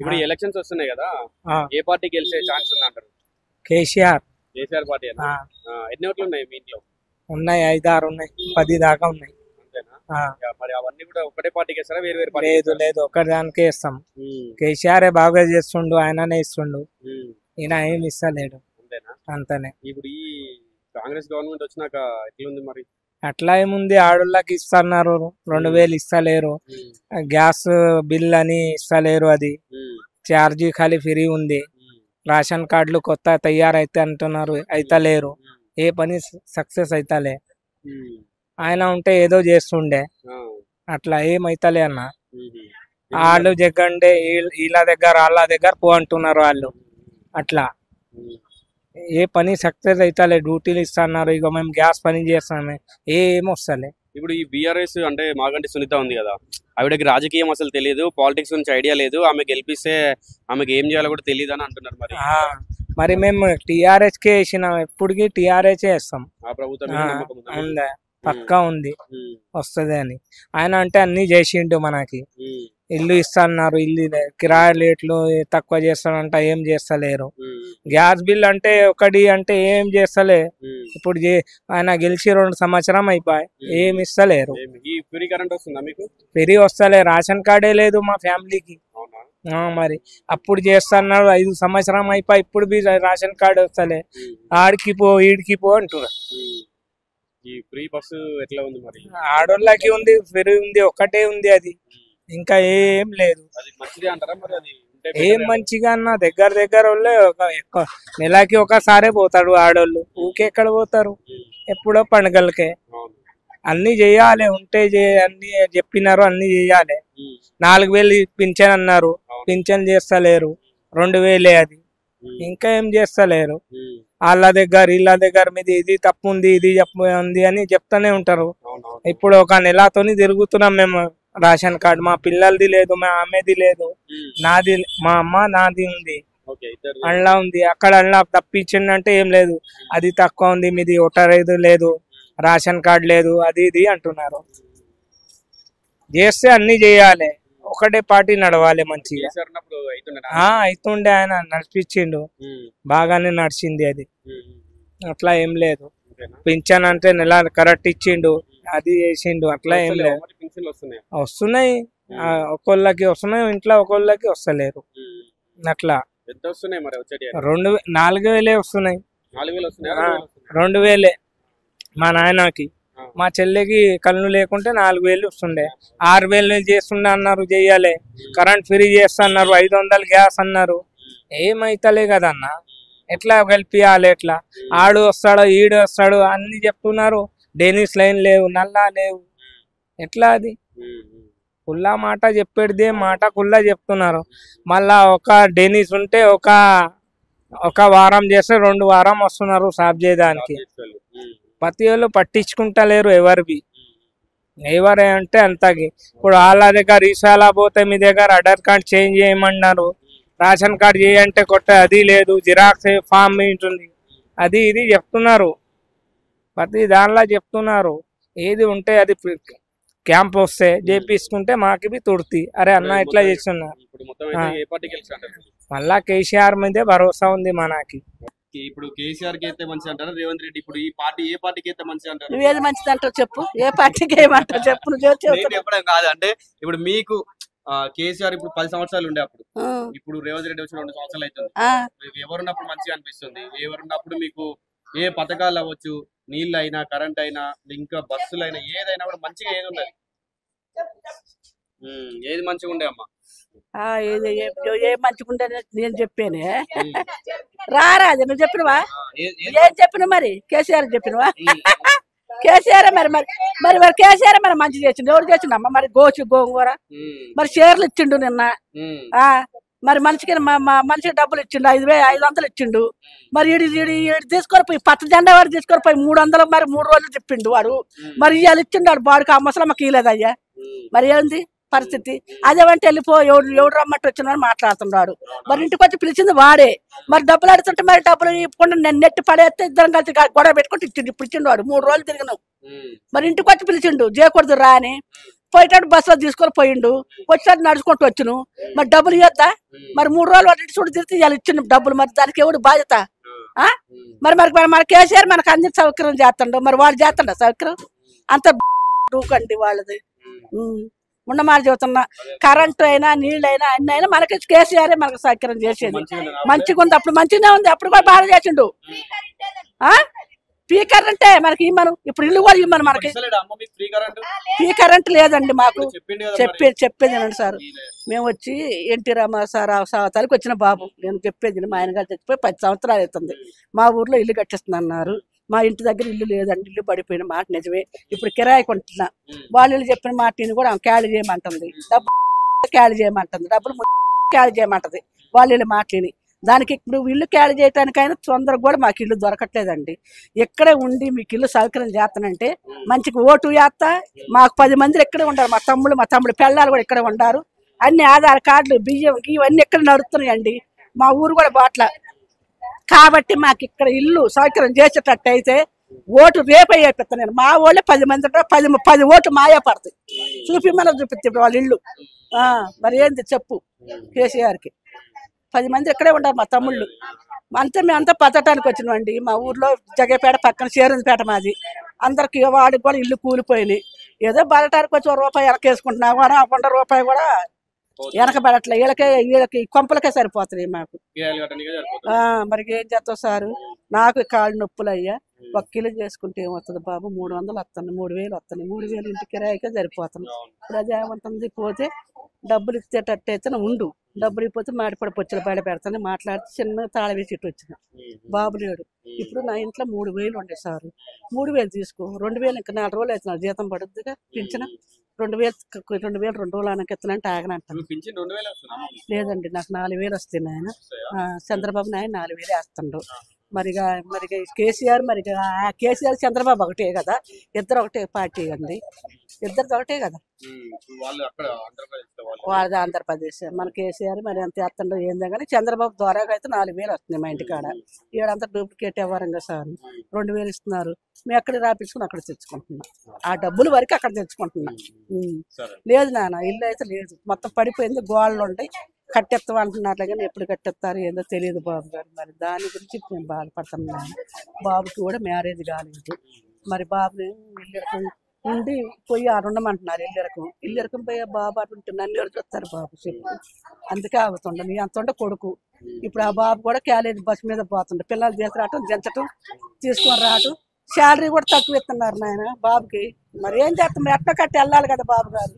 ఇప్పుడు ఎలక్షన్స్ వస్తున్నాయి కదా, ఏ పార్టీ గెలిచే ఛాన్స్ ఉంది అంటారు? కేసీఆర్ పార్టీ ఎన్ని ఓట్లు ఉన్నాయి మీ ఇంట్లో? ఉన్నాయి, 5-6 ఉన్నాయి, 10 దాకా ఉన్నాయి. మరి అవన్నీ కూడా ఒకటే పార్టీకి వేస్తారా, వేరు వేరు పార్టీ? లేదు లేదు, ఒకదానికే ఇస్తాం. కేసీఆర్ బాగా చేస్తుండు, ఆయననే ఇస్తుండు, ఈయన ఏమి ఇస్తలేడు. అంతనే. ఇప్పుడు ఈ కాంగ్రెస్ గవర్నమెంట్ వచ్చినాక ఎట్లుంది మరి? అట్లా ఏముంది, ఆడోళ్ళకి ఇస్తున్నారు, 2000 ఇస్తలేరు, గ్యాస్ బిల్ అని ఇస్తలేరు, అది ఛార్జీ ఖాళీ ఫ్రీ ఉంది, రేషన్ కార్డులు కొత్త తయారైతే అంటున్నారు, అయితలేరు, ఏ పని సక్సెస్ అయితలే. ఆయన ఉంటే ఏదో చేస్తుండే, అట్లా ఏమైతలే అన్న. వాళ్ళు జగ్గండే వీళ్ళ దగ్గర వాళ్ళ దగ్గర పో అంటున్నారు వాళ్ళు, అట్లా ఏ పని సక్సెస్ అయితలే. డ్యూటీలు ఇస్తున్నారు, ఇక మేము గ్యాస్ పని చేస్తామే, ఏమొస్తలే. ఇప్పుడు ఈ బీఆర్ఎస్ అంటే మాగంటి సునీత ఉంది కదా, ఆవిడకి రాజకీయం అసలు తెలియదు, పాలిటిక్స్ గురించి ఐడియా లేదు, ఆమె గెలిపిస్తే ఆమెకి ఏం చేయాలో కూడా తెలియదు అని అంటున్నారు. మరి మేము టీఆర్ఎస్ కే వేసినాం, ఎప్పటికీ టీఆర్ఎస్ వేస్తాం. ఉందా, పక్కా ఉంది వస్తుంది అని. ఆయన అంటే అన్ని చేసిండు, మనకి ఇల్లు ఇస్తున్నారు, ఇల్లు కిరాయి రేట్లు తక్కువ చేస్తాడంట, ఏం చేస్తలేరు. గ్యాస్ బిల్ అంటే ఒకటి అంటే ఏం చేస్తలే. ఇప్పుడు ఆయన గెలిచి 2 సంవత్సరం అయిపోయి, ఏమి ఇస్తలేరు. ఫ్రీ వస్తలే, రేషన్ కార్డే లేదు మా ఫ్యామిలీకి. మరి అప్పుడు చేస్తున్నారు, 5 సంవత్సరం అయిపోయి, ఇప్పుడు బి రేషన్ కార్డు వస్తలే. ఆడికి పో ఈడికి పో అంటున్నారు. ఈ ఫ్రీ బస్సు ఎట్లా ఉంది మరి? ఆడోళ్ళకి ఉంది, ఫ్రీ ఉంది, ఒక్కటే ఉంది, అది ఇంకా ఏం లేదు. ఏం మంచిగా అన్న, దగ్గర వాళ్ళే నెలకి ఒకసారే పోతాడు ఆడోళ్ళు, ఊకెక్కడ పోతారు, ఎప్పుడో పండుగలకే. అన్ని చెయ్యాలి, ఉంటే అన్ని చెప్పినారు, అన్ని చెయ్యాలి. 4000 పింఛన్ అన్నారు, పింఛన్ చేస్తలేరు, 2000 అది, ఇంకా ఏం చేస్తలేరు. వాళ్ళ దగ్గర వీళ్ళ దగ్గర మీద ఇది తప్పు ఉంది, ఇది ఉంది అని చెప్తానే ఉంటారు. ఇప్పుడు ఒక నెలతోని తిరుగుతున్నాం మేము, రేషన్ కార్డు మా పిల్లలది లేదు, మా ఆమెది లేదు, నాది, మా అమ్మ నాది ఉంది, అలా ఉంది. అక్కడ అలా తప్పించిందంటే ఏం లేదు, అది తక్కువ ఉంది, మీది ఓటర్ ఐడి లేదు, రేషన్ కార్డు లేదు, అది ఇది అంటున్నారు. చేస్తే అన్ని చేయాలి, ఒకటే పార్టీ నడవాలి మంచిగా. అవుతుండే, ఆయన నడిపించిండు, బాగానే నడిచింది అది, అట్లా ఏం లేదు. పింఛన్ అంటే నెల కరెక్ట్ ఇచ్చిండు, అది చేసిండు, అట్లా ఏం లేదు. వస్తున్నాయి, ఒక్కొల్లకి వస్తున్నాయి, ఇంట్లో ఒక్కొల్లకి వస్తలేరు, అట్లా. 4000 వస్తున్నాయి, 2000 మా నాయనకి. మా చెల్లికి కళ్ళు లేకుంటే 4000 వస్తుండే, 6000 చేస్తుండే అన్నారు, చెయ్యాలి. కరెంట్ ఫ్రీ చేస్తున్నారు, 500 గ్యాస్ అన్నారు, ఏమైతలే కదన్న. ఎట్లా గెలిపియాలి, ఎట్లా? ఆడు వస్తాడు, ఈడు వస్తాడు, అన్ని చెప్తున్నారు, డెనిస్ లైన్ లేవు, నల్లా లేవు, ఎట్లా అది? కుల్లా మాట చెప్పేదే మాట కుల్లా చెప్తున్నారు. మళ్ళా ఒక డెనిస్ ఉంటే ఒక వారం చేస్తే 2 వారం వస్తున్నారు సాఫ్ చేయడానికి. ప్రతి వాళ్ళు పట్టించుకుంటలేరు ఎవరివి, ఎవరే అంటే అంతకి. ఇప్పుడు వాళ్ళ దగ్గర రీసాలా పోతే మీ దగ్గర ఆధార్ కార్డ్ చేంజ్ చేయమన్నారు, రేషన్ కార్డు చేయంటే కొట్ట అది లేదు, జిరాక్స్ ఫామ్ ఉంటుంది, అది ఇది చెప్తున్నారు, ప్రతి దానిలో చెప్తున్నారు. ఏది ఉంటే అది క్యాంప్ వస్తే చేపించుకుంటే మాకి తుర్తి. అరే అన్న ఇట్లా చేస్తున్నారు. మళ్ళా కేసీఆర్ మీదే భరోసా ఉంది మనకి. ఇప్పుడు కేసీఆర్ కి అయితే మంచి అంటారు, రేవంత్ రెడ్డి ఇప్పుడు ఈ పార్టీ ఏ పార్టీకి అయితే మంచి అంటారు? నువ్వు ఏది మంచిది అంటావు చెప్పు, ఏ పార్టీకి ఏమంటావు చెప్పు. నువ్వు చెప్పడం కాదు అంటే, ఇప్పుడు మీకు కేసీఆర్ ఇప్పుడు 10 సంవత్సరాలు ఉండే అప్పుడు, ఇప్పుడు రేవంత్ రెడ్డి వచ్చి 2 సంవత్సరాలు అవుతుంది, ఎవరున్నప్పుడు మంచిగా అనిపిస్తుంది? ఎవరున్నప్పుడు మీకు ఏ పథకాలు అవ్వచ్చు, నీళ్ళు అయినా, కరెంట్ అయినా, ఇంకా బస్సులు అయినా, ఏదైనా కూడా మంచిగా ఏది ఉన్నది? ఏది మంచిగా ఉండే అమ్మా? ఏ మంచిగుండే నేను చెప్పానే, రారాజు నువ్వు చెప్పినవా? ఏం చెప్పిన మరి? కేసీఆర్ చెప్పినవా? కేసీఆర్ మరి మరి మరి మరి కేసీఆర్ మరి మంచి చేసిండు, ఎవరు చేసిండమ్మా? మరి గోంగూర మరి షేర్లు ఇచ్చిండు నిన్న, మరి మనిషికి మనిషికి డబ్బులు ఇచ్చిండు, 500 ఇచ్చిండు. మరి తీసుకొని పోయి పచ్చ జెండా వాడు తీసుకొని పోయి 300 మరి 3 రోజులు చెప్పిండు వాడు. మరి ఇవాళ ఇచ్చిండు వాడు, బాడుకు ఆ ముసలమ్మకి ఇవ్వలేదయ్యా. మరి ఏంది పరిస్థితి? అదేమంటే వెళ్ళిపో, ఎవడు రమ్మట్టు వచ్చిన మాట్లాడుతున్నాడు. మరి ఇంటికి వచ్చి పిలిచింది వాడే. మరి డబ్బులు అడుగుతుంటే మరి డబ్బులు ఇవ్వకుండా నేను నెట్టి పడేస్తే ఇద్దరం కలిసి గొడవ పెట్టుకుంటూ ఇచ్చిండు. ఇప్పుడు ఇచ్చిండు వాడు, 3 రోజులు తిరిగినావు. మరి ఇంటికి వచ్చి పిలిచిండు, చేయకూడదు రా అని. పోయేటప్పుడు బస్సులో తీసుకొని పోయిండు, వచ్చేటప్పుడు నడుచుకుంటూ వచ్చును. మరి డబ్బులు ఇవ్వద్దా? మరి 3 రోజులు వాటి చూడు తిరిగి ఇవాళ ఇచ్చిన డబ్బులు, మరి దానికి ఎవడు బాధ్యత? మరి మన కేసీఆర్ మనకు అన్ని సౌకర్యం చేస్తుండో, మరి వాళ్ళు చేస్తుండ సౌకర్యం? అంత డూకండి వాళ్ళది. ఉన్నమాట చెబుతున్నా, కరెంటు అయినా నీళ్ళైనా అన్ని అయినా మనకి కేసీఆర్ మనకు సౌకర్యం చేసేది. మంచిగా ఉంది, అప్పుడు మంచిగానే ఉంది, అప్పుడు కూడా బాగా చేసిండు. ఫ్రీ కరెంటే మనకి ఇమ్మను, ఇప్పుడు ఇల్లు కూడా ఇమ్మను మనకి. ఫ్రీ కరెంట్ లేదండి మాకు. చెప్పేది అండి సార్, మేము వచ్చి ఎన్టీ రామారావు తలకి వచ్చిన బాబు, నేను చెప్పేది మా ఆయన గారు చచ్చిపోయి 10 సంవత్సరాలు అవుతుంది. మా ఊర్లో ఇల్లు కట్టిస్తున్నారు, మా ఇంటి దగ్గర ఇల్లు లేదండి, ఇల్లు పడిపోయిన మాట నిజమే. ఇప్పుడు కిరాయి కొంటున్నా, వాళ్ళు చెప్పిన మాటని కూడా ఆమె క్యారీ చేయమంటుంది, డబ్బులు క్యారీ చేయమంటుంది, డబ్బులు క్యారీ చేయమంటది వాళ్ళు మాటని. దానికి ఇప్పుడు ఇల్లు క్యారీ చేయడానికైనా తొందరగా కూడా మాకు ఇల్లు దొరకట్లేదండి. ఇక్కడే ఉండి మీకు ఇల్లు సౌకర్యం చేస్తానంటే మంచిగా ఓటు వేస్తా. మాకు 10 మంది ఇక్కడే ఉంటారు, మా తమ్ముడు పిల్లలు కూడా ఇక్కడే ఉంటారు. అన్ని ఆధార్ కార్డులు బియ్యం ఇవన్నీ ఇక్కడ నడుస్తున్నాయండి. మా ఊరు కూడా బాట్ల. కాబట్టి మాకు ఇక్కడ ఇల్లు సౌకర్యం చేసేటట్టు అయితే ఓటు రేపే వేపిస్తాను నేను. మా వాళ్ళే 10 మంది ఉంటారు, 10 ఓట్లు మాయా పడతాయి. చూపిస్తే వాళ్ళ ఇల్లు. మరి ఏంది చెప్పు కేసీఆర్కి? 10 మంది ఇక్కడే ఉంటారు మా తమ్ముళ్ళు. మేమంతా పచ్చటానికి వచ్చినామండి. మా ఊర్లో జగపేట పక్కన చేరుందిపేట మాది. అందరికి వాడికి కూడా ఇల్లు కూలిపోయినాయి. ఏదో బలటానికి వచ్చి ₹1 వెనకేసుకుంటున్నా కూడా ₹1 కూడా వెనకబడట్లే. వీళ్ళకి కొంపలకే సరిపోతున్నాయి మాకు. మరి ఏం చేస్తావు సారు? నాకు కాళ్ళు నొప్పులు అయ్యా. 1 కిలో చేసుకుంటే ఏమవుతుంది బాబు? 300 వస్తుంది, 3000 వస్తున్నాయి. 3000 ఇంటి కిరాయికే సరిపోతుంది. ఇప్పుడు అది ఏమంటుంది? పోతే డబ్బులు ఇచ్చేటట్టయితే ఉండు, డబ్బులు ఇచ్చిపోతే మాడిపడి పొచ్చులు బయట పెడతాను మాట్లాడితే చిన్న తాళ వేసి ఇటు వచ్చిన బాబు లేడు. ఇప్పుడు నా ఇంట్లో 3000 ఉండే సారు. 3000 తీసుకో, 2000 ఇంకా 4 రోజులు అవుతున్నారు, జీతం పడుద్దిగా, పింఛన 2000 2 రోజులు అనకి ఎత్తానంటే ఆగనంటాను. లేదండి, నాకు 4000 వస్తాయి నాయన. చంద్రబాబు నాయన 4000 వేస్తుండ్రు. మరిగా కేసీఆర్ కేసీఆర్ చంద్రబాబు ఒకటే కదా, ఇద్దరు ఒకటే పార్టీ అండి, ఇద్దరిది ఒకటే కదా. వాళ్ళది ఆంధ్రప్రదేశ్, మన కేసీఆర్ మరి ఎంత వేస్తుండో ఏందో కానీ చంద్రబాబు ద్వారా అయితే 4000 వస్తున్నాయి మా ఇంటికాడ. ఈడంతా డూప్లికేట్ వ్యవహారంగా సార్ 2000 ఇస్తున్నారు. మేము ఎక్కడ రాపించుకుని అక్కడ తెచ్చుకుంటున్నాం, ఆ డబ్బులు వరకు అక్కడ తెచ్చుకుంటున్నాం. లేదు నాన్న, ఇల్లు అయితే లేదు, మొత్తం పడిపోయింది, గోడలు ఉంటాయి. కట్టెత్తాం అంటున్నారు కానీ ఎప్పుడు కట్టెత్తారు ఏందో తెలియదు బాబు గారు. మరి దాని గురించి నేను బాధపడుతున్నాను. బాబుకి కూడా మ్యారేజ్ కాలేదు. మరి బాబుని ఇల్లెరకం ఉండి పోయి ఉండమంటున్నారు. ఇల్లెరకం పోయి బాబు అటు నన్ను ఎవరు చూస్తారు బాబు చెప్పు? అందుకే ఆగుతుండ నీ అంత ఉండే కొడుకు. ఇప్పుడు ఆ బాబు కూడా కాలేజీ బస్సు మీద పోతుండే, పిల్లలు తీసుకురావటం దించటం తీసుకొని రావటం. శాలరీ కూడా తక్కువ ఇస్తున్నారు నాయన బాబుకి. మరి ఏం చేస్తాం? ఎట్లా కట్టి వెళ్ళాలి కదా బాబు గారు.